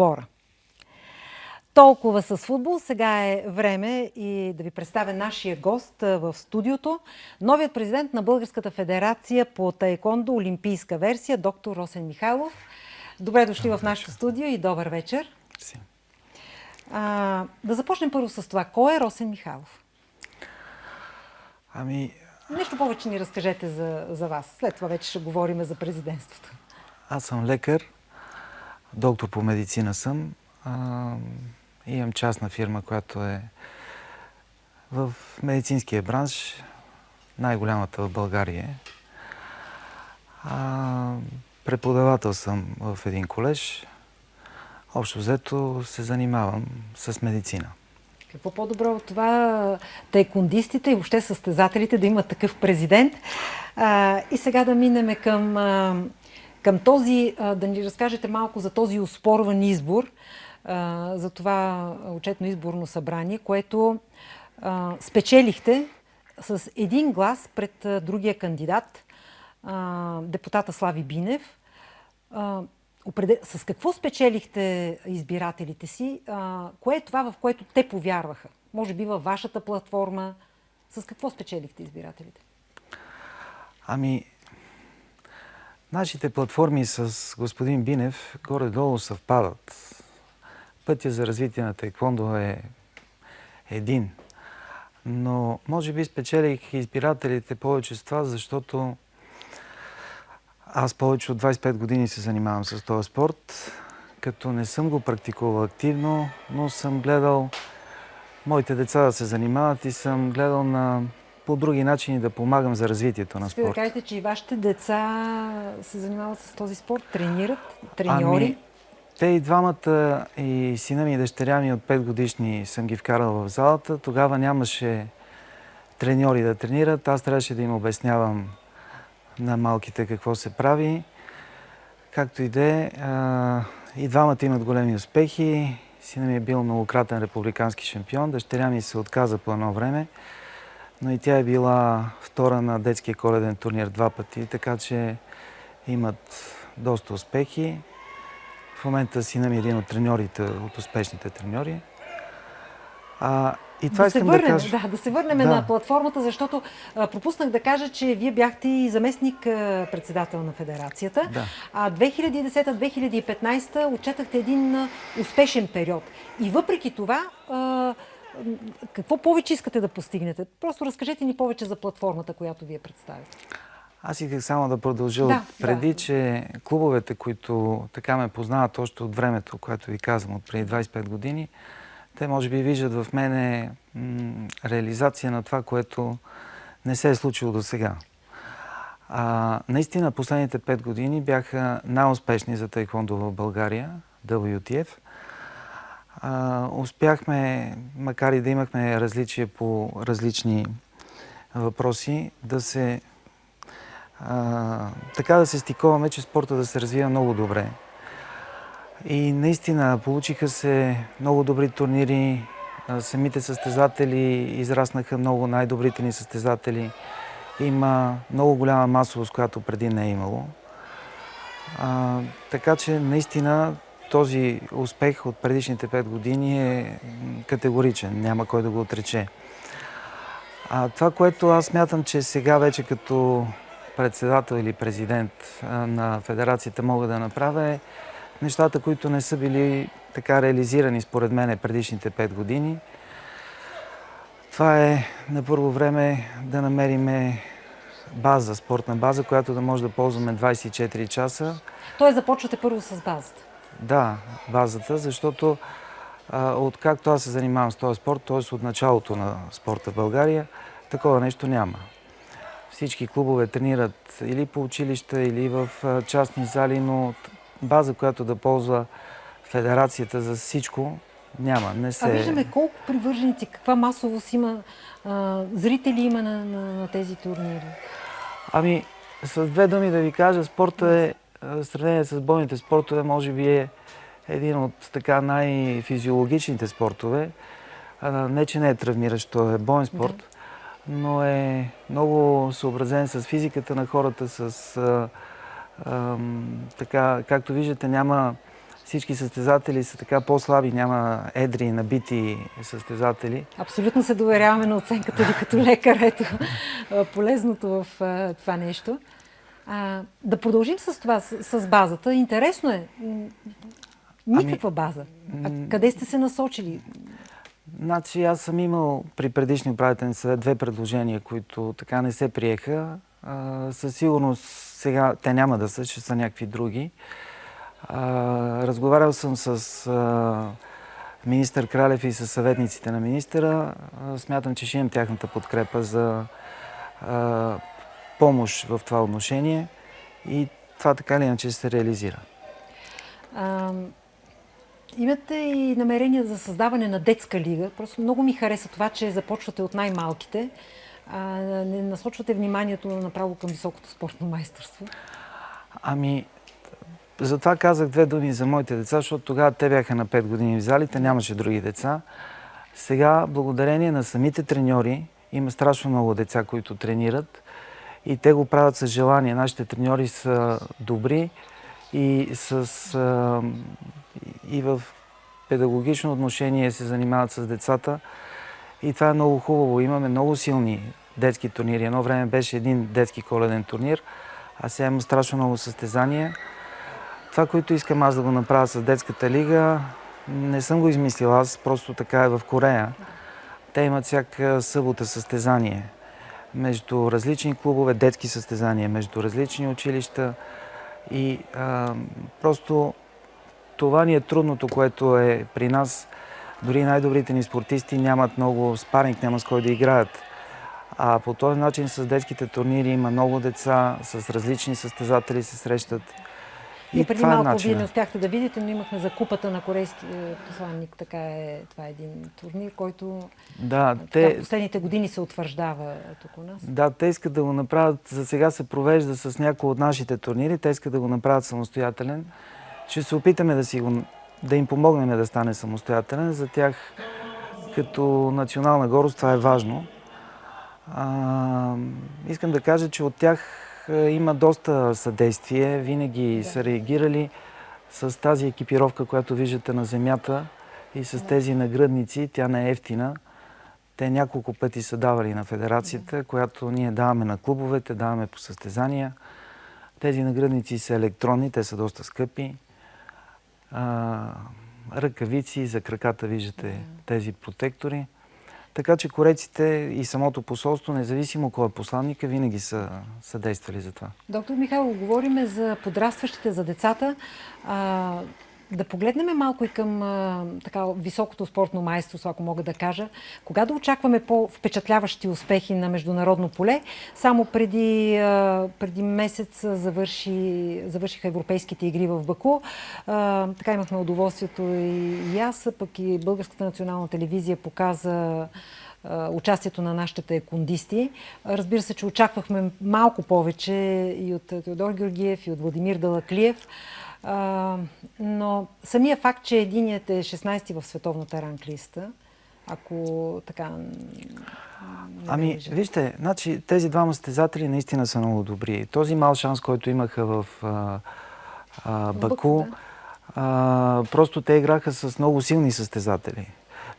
отбора. Толкова с футбол. Сега е време и да ви представя нашия гост в студиото. Новият президент на Българската федерация по таеквондо олимпийска версия, доктор Росен Михайлов. Добре дошли в нашото студио и добър вечер. Да започнем първо с това. Кой е Росен Михайлов? Нещо повече ни разкажете за вас. След това вече ще говорим за президентството. Аз съм лекар, доктор по медицина съм. Имам частна фирма, която е в медицинския бранш, най-голямата в България. Преподавател съм в един колеж. Общо взето се занимавам с медицина. Какво по-добро от това таеквондистите и въобще състезателите да имат такъв президент? И сега да минем към този, да ни разкажете малко за този оспорван избор, за това отчетно изборно събрание, което спечелихте с един глас пред другия кандидат, депутата Слави Бинев. С какво спечелихте избирателите си? Кое е това, в което те повярваха? Може би във вашата платформа. С какво спечелихте избирателите? Нашите платформи с господин Бинев горе-долу съвпадат. Пътя за развитие на таеквондо е един. Но може би спечелих избирателите повече с това, защото аз повече от 25 години се занимавам с този спорт, като не съм го практикувал активно, но съм гледал моите деца да се занимават и съм гледал по други начини да помагам за развитието на спорта. Да кажете, че и вашите деца се занимават с този спорт, тренират, треньори? Те и двамата, и сина ми и дъщеря ми от 5 годишни съм ги вкарал в залата. Тогава нямаше треньори да тренират. Аз трябваше да им обяснявам на малките какво се прави. Както и да е, и двамата имат големи успехи. Сина ми е бил многократен републикански шампион. Дъщеря ми се отказа по едно време, но и тя е била втора на детския коледен турнир 2 пъти, така че имат доста успехи. В момента сина ми е един от треньорите, от успешните треньори. И това искам да кажа. Да се върнем на платформата, защото пропуснах да кажа, че вие бяхте и заместник председател на федерацията. Да. 2010-2015 отчетахте един успешен период. И въпреки това, какво повече искате да постигнете? Просто разкажете ни повече за платформата, която вие представяте. Аз исках само да продължа преди, че клубовете, които така ме познават още от времето, което ви казвам, от преди 25 години, те може би виждат в мене реализация на това, което не се е случило до сега. Наистина, последните 5 години бяха най-успешни за таеквондо в България, WTF. Успяхме, макар и да имахме различия по различни въпроси, така да се стиковаме, че спорта да се развива много добре. И наистина получиха се много добри турнири, самите състезатели израснаха много, най-добрите ни състезатели. Има много голяма масовост, която преди не е имало. Така че наистина този успех от предишните 5 години е категоричен, няма кой да го отрече. Това, което аз смятам, че сега вече като председател или президент на федерацията мога да направя е нещата, които не са били така реализирани според мен предишните 5 години. Това е на първо време да намерим база, спортна база, която да може да ползваме 24 часа. Тоест започвате първо с базата? Да, базата, защото откакто аз се занимавам с този спорт, т.е. от началото на спорта в България, такова нещо няма. Всички клубове тренират или по училища, или в частни зали, но база, която да ползва федерацията за всичко, няма. Виждаме колко привърженици, каква масовост има, зрители има на тези турнири. С две думи да ви кажа, спорта е, в сравнение с бойните спортове, може би е един от така най-физиологичните спортове. Не, че не е травмиращ, то е боен спорт, но е много съобразен с физиката на хората, така, както виждате, няма всички състезатели са така по-слаби, няма едри, набити състезатели. Абсолютно се доверяваме на оценката ви като лекар. Ето полезното в това нещо. Да продължим с това, с базата. Интересно е. Никаква база. Къде сте се насочили? Значи аз съм имал при предишния управителен съвет 2 предложения, които така не се приеха. Със сигурност сега те няма да са, ще са някакви други. Разговарял съм с министър Кралев и с съветниците на министъра. Смятам, че ще имам тяхната подкрепа за помощ в това отношение и това така или иначе се реализира. Имате и намерение за създаване на детска лига. Просто много ми хареса това, че започвате от най-малките. Не насочвате вниманието направо към високото спортно майсторство. Затова казах 2 думи за моите деца, защото тогава те бяха на 5 години в залите, нямаше други деца. Сега, благодарение на самите треньори, има страшно много деца, които тренират и те го правят с желание. Нашите треньори са добри и в педагогично отношение се занимават с децата. И това е много хубаво. Имаме много силни детски турнири. Едно време беше един детски коледен турнир, а сега има страшно много състезания. Това, което искам аз да го направя с детската лига, не съм го измислил аз, просто така е в Корея. Те имат всяка събота състезание между различни клубове, детски състезания, между различни училища. И просто това ни е трудното, което е при нас. Дори най-добрите ни спортисти нямат много спаринг, няма с кой да играят. А по този начин с детските турнири има много деца, с различни състезатели се срещат. И преди малко вие не успяхте да видите, но имахме за купата на корейски посланник. Това е един турнир, който в последните години се утвърждава тук у нас. Да, те искат да го направят, за сега се провежда с някои от нашите турнири, те искат да го направят самостоятелен. Ще се опитаме да им помогнем да стане самостоятелен. За тях като национална гордост това е важно. Искам да кажа, че от тях има доста съдействие. Винаги са реагирали с тази екипировка, която виждате на земята и с тези нагръдници. Тя не е ефтина. Те няколко пъти са давали на федерацията, която ние даваме на клубовете, даваме по състезания. Тези нагръдници са електронни, те са доста скъпи. Ръкавици, за краката виждате тези протектори. Така че корейците и самото посолство, независимо кой е посланника, винаги са съдействали за това. Доктор Михайлов, говорим за подрастващите, за децата. Да погледнем малко и към високото спортно майсторство, ако мога да кажа. Кога да очакваме по-впечатляващи успехи на международно поле? Само преди месец завършиха европейските игри в Баку. Така имахме удоволствието и аз, пък и Българската национална телевизия показа участието на нашите таеквондисти. Разбира се, че очаквахме малко повече и от Теодор Георгиев, и от Владимир Далаклиев. Но самия факт, че единият е 16-ти в световната ранглиста, ако така... Вижте, значи, тези двама състезатели наистина са много добри. Този мал шанс, който имаха в Баку, просто те играха с много силни състезатели.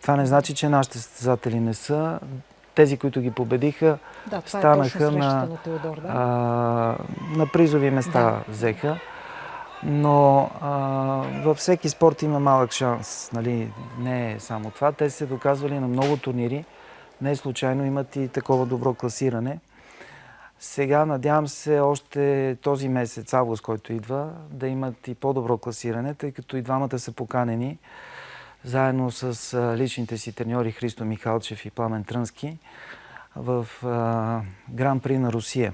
Това не значи, че нашите състезатели не са. Тези, които ги победиха, станаха на призови места взеха. Но във всеки спорт има малък шанс. Нали? Не е само това. Те се доказвали на много турнири. Не случайно имат и такова добро класиране. Сега надявам се още този месец, август, който идва, да имат и по-добро класиране, тъй като и двамата са поканени заедно с личните си треньори Христо Михалчев и Пламен Трънски в Гран-при на Русия.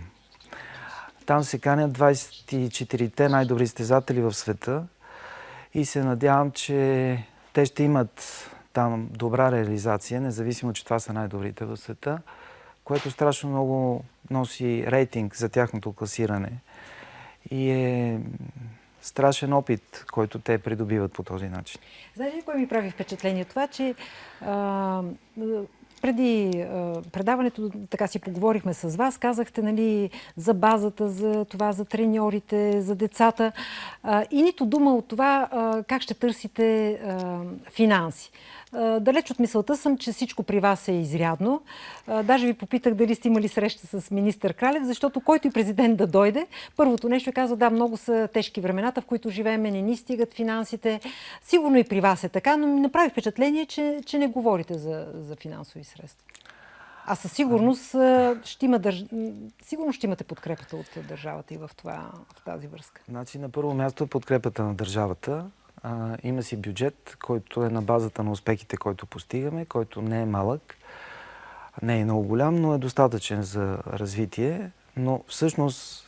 Там се канят 24-те най-добри състезатели в света и се надявам, че те ще имат там добра реализация, независимо, че това са най-добрите в света, което страшно много носи рейтинг за тяхното класиране. И е страшен опит, който те придобиват по този начин. Знаете ли, кое ми прави впечатление? Това, че преди предаването така си поговорихме с вас, казахте, нали, за базата, за това, за треньорите, за децата. И нито дума от това как ще търсите финанси. Далеч от мисълта съм, че всичко при вас е изрядно. Даже ви попитах дали сте имали среща с министър Кралев, защото който и президент да дойде, първото нещо казва, да, много са тежки времената, в които живеем, не ни стигат финансите. Сигурно и при вас е така, но ми направи впечатление, че не говорите за финансови средства. А със сигурност сигурно ще имате подкрепата от държавата и в тази връзка. Значи, на първо място е подкрепата на държавата. Има си бюджет, който е на базата на успехите, който постигаме, който не е малък, не е много голям, но е достатъчен за развитие. Но всъщност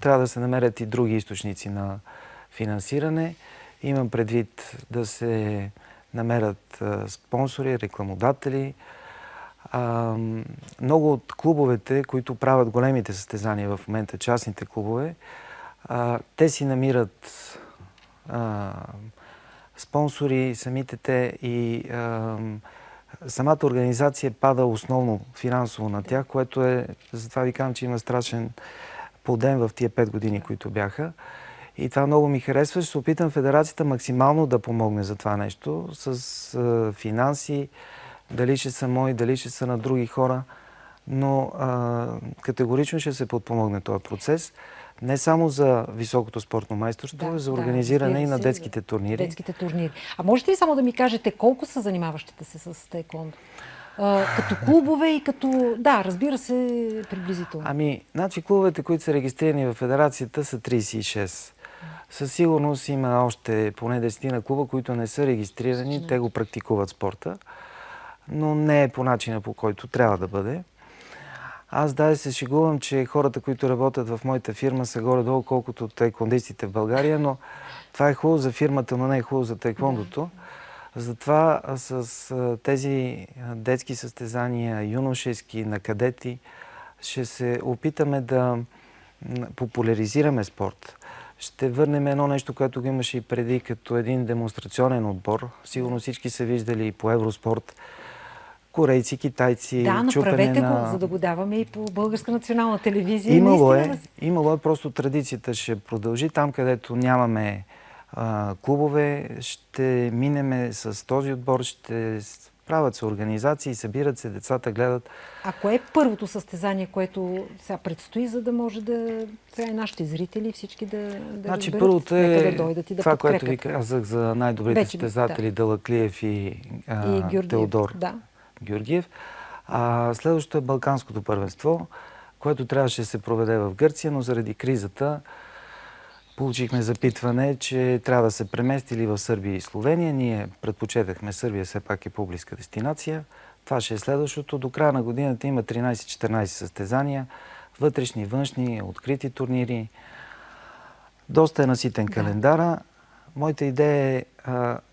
трябва да се намерят и други източници на финансиране. Имам предвид да се намерят спонсори, рекламодатели. Много от клубовете, които правят големите състезания в момента, частните клубове, те си намират спонсори, самите те и самата организация пада основно финансово на тях, което е, затова ви казвам, че има страшен подем в тия 5 години, които бяха. И това много ми харесва. Ще се опитам федерацията максимално да помогне за това нещо, с финанси, дали ще са мои, дали ще са на други хора, но категорично ще се подпомогне този процес. Не само за високото спортно майсторство, за организиране и на детските турнири. Детските турнири. А можете ли само да ми кажете колко са занимаващите се с таеквондо? Като клубове и като... Да, разбира се, приблизително. Значи клубовете, които са регистрирани в федерацията, са 36. Със сигурност има още поне 10 клуба, които не са регистрирани. Те го практикуват спорта, но не е по начина, по който трябва да бъде. Аз даже се шегувам, че хората, които работят в моята фирма, са горе-долу колкото таеквондистите в България, но това е хубаво за фирмата, но не е хубаво за таеквондото. Затова с тези детски състезания, юношески, на кадети, ще се опитаме да популяризираме спорт. Ще върнем едно нещо, което го имаше и преди, като един демонстрационен отбор. Сигурно всички са виждали и по Евроспорт. Корейци, китайци, да, направете го, за да го даваме и по Българска национална телевизия. Имало е, просто традицията ще продължи. Там, където нямаме клубове, ще минеме с този отбор, ще правят се организации, събират се, децата гледат. А кое е първото състезание, което сега предстои, за да може да сега и нашите зрители всички да значи, разберат, първото е да дойдат и да това, подкрепят. което ви казах за най-добрите състезатели, Далаклиев и Теодор Георгиев. Следващото е Балканското първенство, което трябваше да се проведе в Гърция, но заради кризата получихме запитване, че трябва да се премести или в Сърбия и Словения. Ние предпочетахме Сърбия, все пак е по-близка дестинация. Това ще е следващото. До края на годината има 13-14 състезания, вътрешни, външни, открити турнири. Доста е наситен календара. Моята идея е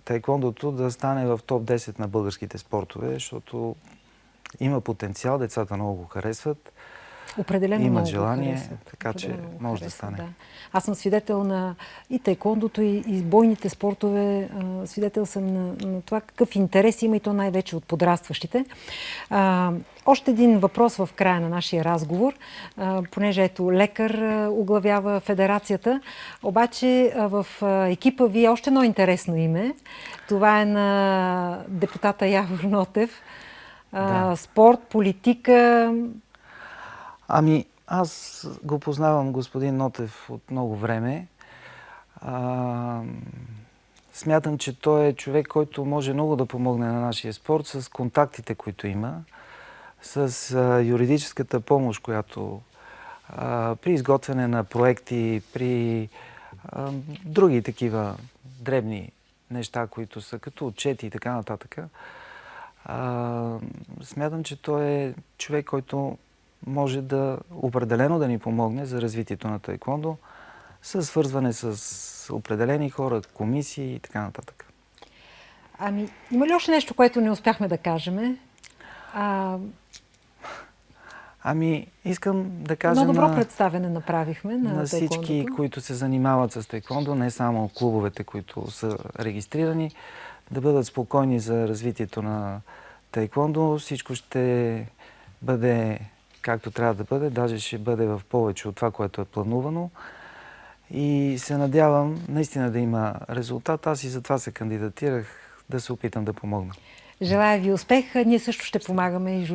таеквондото да стане в топ 10 на българските спортове, защото има потенциал, децата много го харесват. Определено имат много желание, така че може да стане. Да. Аз съм свидетел на и таеквондото, и бойните спортове. Свидетел съм на това какъв интерес има и то най-вече от подрастващите. Още един въпрос в края на нашия разговор, понеже ето лекар оглавява федерацията, обаче в екипа ви е още едно интересно име. Това е на депутата Явор Нотев. Спорт, политика... Аз го познавам господин Нотев от много време. Смятам, че той е човек, който може много да помогне на нашия спорт с контактите, които има, с юридическата помощ, която при изготвяне на проекти, при други такива дребни неща, които са като отчети и така нататък. Смятам, че той е човек, който може определено да ни помогне за развитието на таеквондо, със свързване с определени хора, комисии и така нататък. Има ли още нещо, което не успяхме да кажем? Искам да кажа много добро представяне направихме на всички, които се занимават с таеквондо, не само клубовете, които са регистрирани, да бъдат спокойни за развитието на таеквондо. Всичко ще бъде както трябва да бъде, даже ще бъде в повече от това, което е планувано. И се надявам наистина да има резултат. Аз и затова се кандидатирах, да се опитам да помогна. Желая ви успех. Ние също ще помагаме и